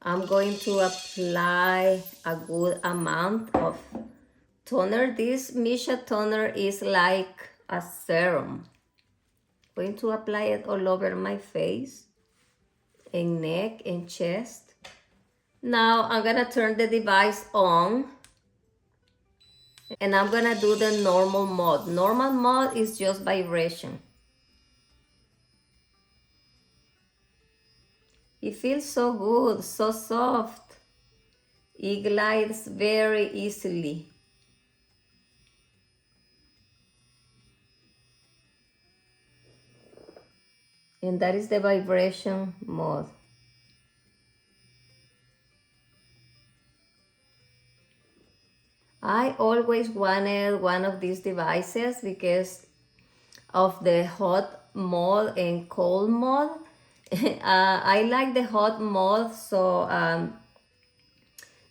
I'm going to apply a good amount of toner. This Misha toner is like a serum. Going to apply it all over my face and neck and chest. Now I'm gonna turn the device on and I'm gonna do the normal mode. Normal mode is just vibration. It feels so good, so soft. It glides very easily. And that is the vibration mode. I always wanted one of these devices because of the hot mode and cold mode. I like the hot mode, so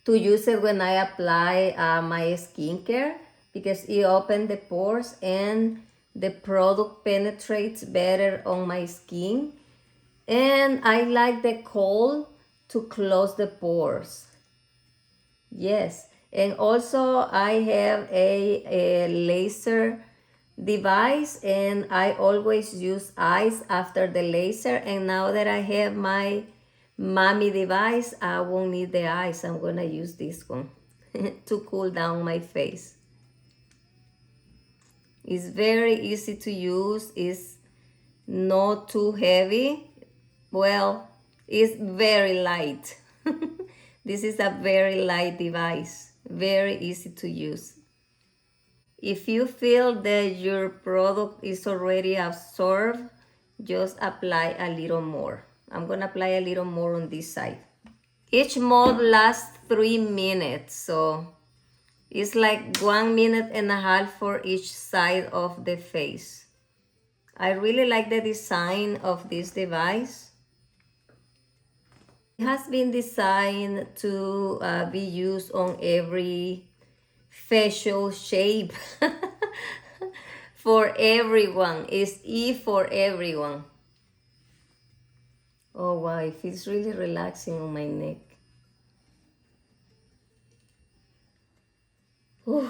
to use it when I apply my skincare because it opens the pores and the product penetrates better on my skin. And I like the cold to close the pores. Yes, and also I have a laser device and I always use ice after the laser, and now that I have my Mami device, I won't need the ice. I'm gonna use this one to cool down my face. It's very easy to use. It's not too heavy. Well, it's very light. This is a very light device, very easy to use. If you feel that your product is already absorbed, just apply a little more. I'm gonna apply a little more on this side. Each mode lasts 3 minutes, so it's like 1.5 minutes for each side of the face. I really like the design of this device. It has been designed to be used on every facial shape for everyone. It's E for everyone. Oh wow, it feels really relaxing on my neck. Whew.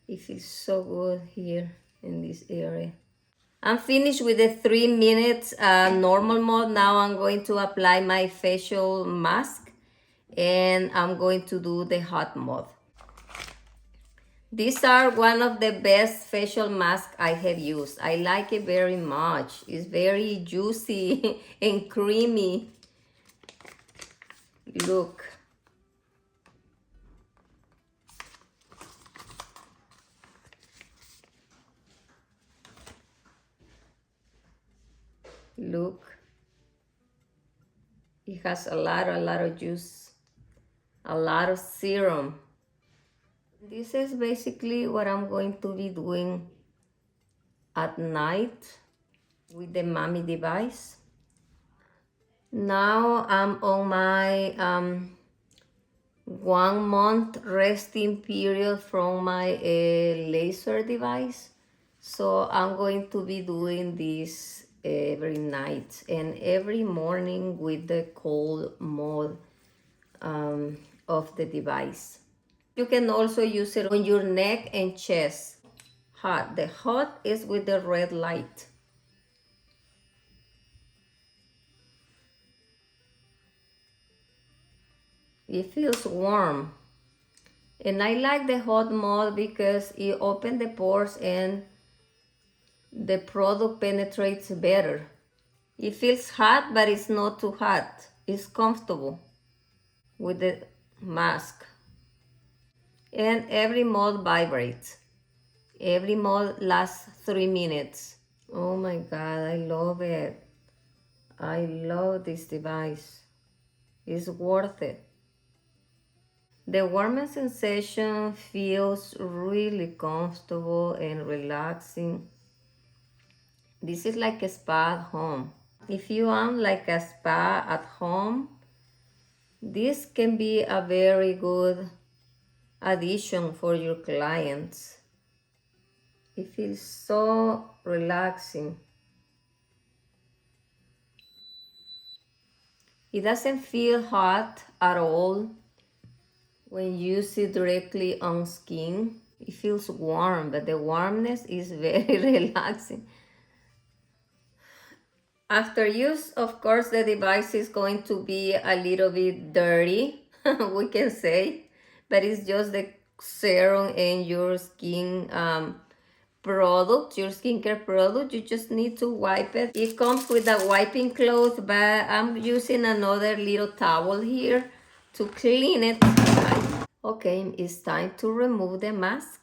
It feels so good here in this area. I'm finished with the 3 minutes normal mode. Now I'm going to apply my facial mask and I'm going to do the hot mode. These are one of the best facial masks I have used. I like it very much. It's very juicy and creamy. Look. Look. It has a lot of juice, a lot of serum. This is basically what I'm going to be doing at night with the Mami device. Now I'm on my 1 month resting period from my laser device. So I'm going to be doing this every night and every morning with the cold mode of the device. You can also use it on your neck and chest. Hot. The hot is with the red light. It feels warm. And I like the hot mode because it opens the pores and the product penetrates better. It feels hot, but it's not too hot. It's comfortable with the mask. And every mode vibrates. Every mode lasts 3 minutes. Oh my God, I love it. I love this device. It's worth it. The warming sensation feels really comfortable and relaxing. This is like a spa at home. If you want like a spa at home, this can be a very good addition for your clients. It feels so relaxing. It doesn't feel hot at all when you use it directly on skin. It feels warm, but the warmness is very relaxing. After use, of course, the device is going to be a little bit dirty, we can say, but it's just the serum and your skin product, your skincare product. You just need to wipe it. It comes with a wiping cloth, but I'm using another little towel here to clean it. Okay, it's time to remove the mask.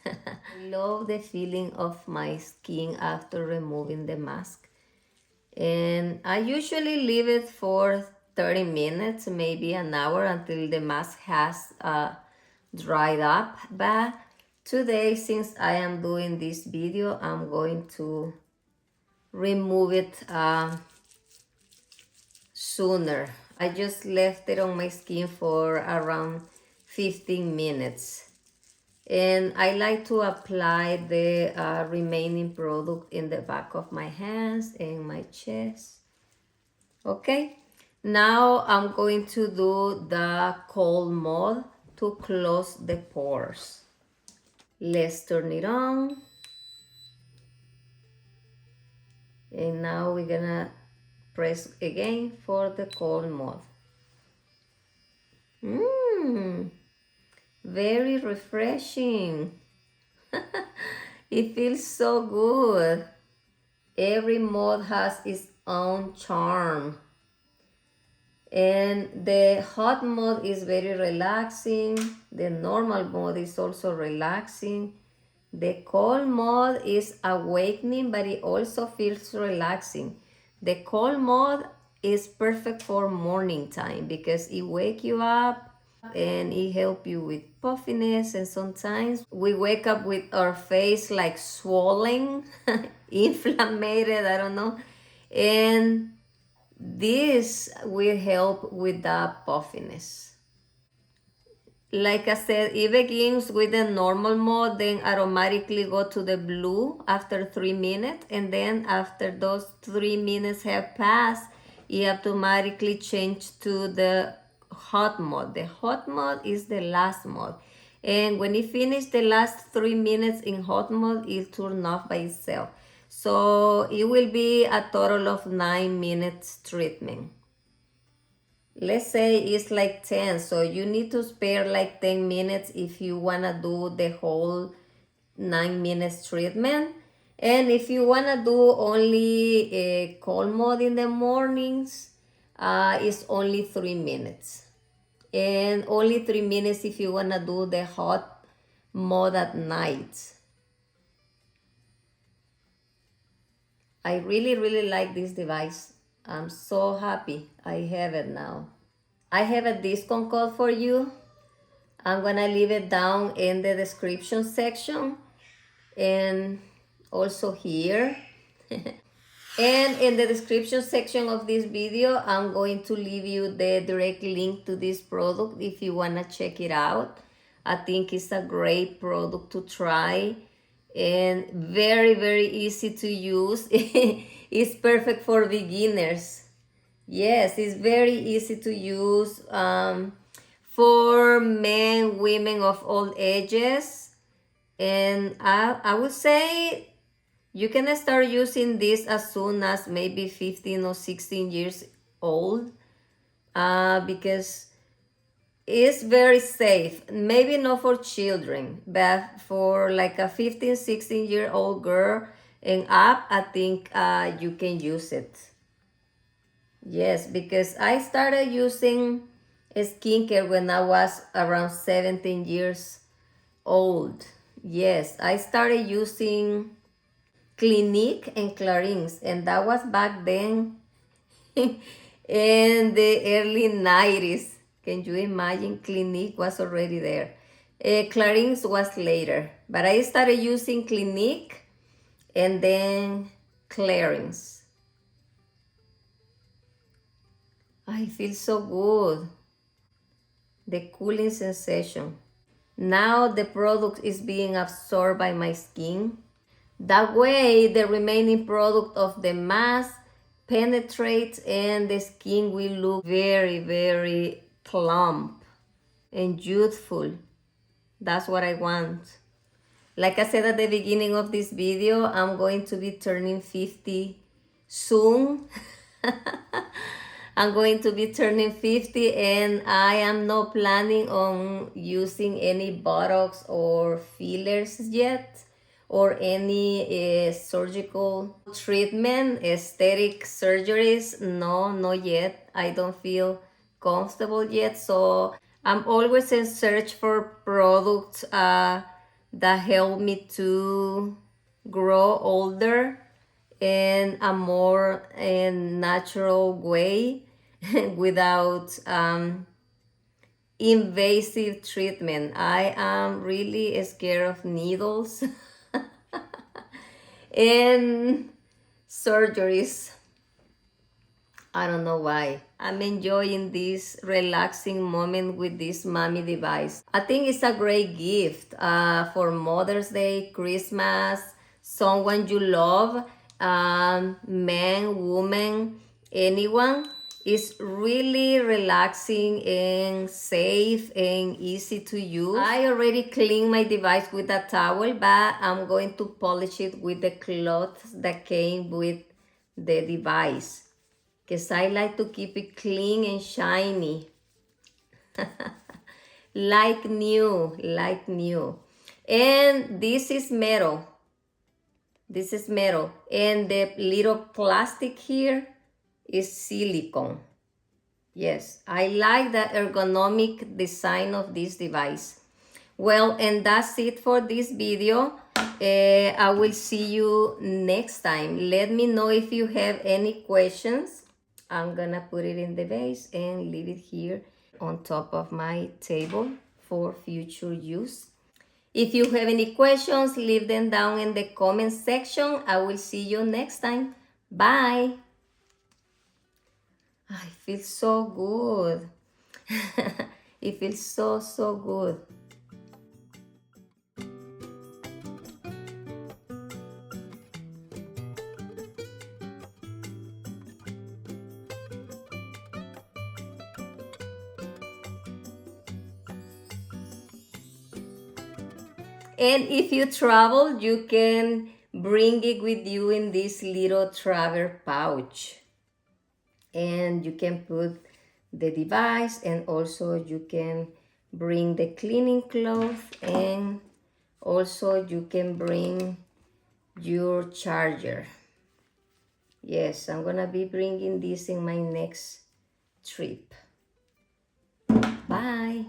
I love the feeling of my skin after removing the mask. And I usually leave it for 30 minutes, maybe an hour, until the mask has dried up. But today, since I am doing this video, I'm going to remove it sooner. I just left it on my skin for around 15 minutes. And I like to apply the remaining product in the back of my hands and my chest. Okay, now I'm going to do the cold mode to close the pores. Let's turn it on. And now we're gonna press again for the cold mode. Very refreshing. It feels so good. Every mode has its own charm. And the hot mode is very relaxing. The normal mode is also relaxing. The cold mode is awakening, but it also feels relaxing. The cold mode is perfect for morning time because it wakes you up and it helps you with puffiness. And sometimes we wake up with our face like swollen, inflamed, I don't know. And this will help with the puffiness. Like I said, it begins with the normal mode, then automatically go to the blue after 3 minutes, and then after those 3 minutes have passed, it automatically change to the hot mode. The hot mode is the last mode. And when it finishes the last 3 minutes in hot mode, it turns off by itself. So it will be a total of 9 minutes treatment. Let's say it's like 10, so you need to spare like 10 minutes if you want to do the whole 9 minutes treatment. And if you want to do only a cold mode in the mornings, it's only 3 minutes. And only 3 minutes if you want to do the hot mode at night. I really, really like this device. I'm so happy I have it now. I have a discount code for you. I'm gonna leave it down in the description section and also here. And in the description section of this video, I'm going to leave you the direct link to this product if you wanna check it out. I think it's a great product to try and very, very easy to use. It's perfect for beginners. Yes, it's very easy to use for men, women of all ages. And I would say you can start using this as soon as maybe 15 or 16 years old because it's very safe. Maybe not for children, but for like a 15, 16-year-old girl and up, I think you can use it. Yes, because I started using skincare when I was around 17 years old. Yes, I started using Clinique and Clarins, and that was back then in the early 90s. Can you imagine? Clinique was already there. Clarins was later, but I started using Clinique and then Clarins. I feel so good. The cooling sensation. Now the product is being absorbed by my skin. That way, the remaining product of the mask penetrates and the skin will look very, very plump and youthful. That's what I want. Like I said at the beginning of this video, I'm going to be turning 50 soon. I'm going to be turning 50 and I am not planning on using any Botox or fillers yet, or any surgical treatment, aesthetic surgeries. No, not yet. I don't feel comfortable yet. So I'm always in search for products that help me to grow older in a more natural way without invasive treatment. I am really scared of needles and surgeries. I don't know why. I'm enjoying this relaxing moment with this Mami device. I think it's a great gift for Mother's Day, Christmas, someone you love, man, woman, anyone. It's really relaxing and safe and easy to use. I already cleaned my device with a towel, but I'm going to polish it with the cloth that came with the device, because I like to keep it clean and shiny. Like new, like new. And this is metal. This is metal. And the little plastic here is silicone. Yes, I like the ergonomic design of this device. Well, and that's it for this video. I will see you next time. Let me know if you have any questions. I'm gonna put it in the vase and leave it here on top of my table for future use. If you have any questions, leave them down in the comment section. I will see you next time. Bye. I feel so good. It feels so, so good. And if you travel, you can bring it with you in this little travel pouch. And you can put the device, and also you can bring the cleaning cloth, and also you can bring your charger. Yes, I'm gonna be bringing this in my next trip. Bye.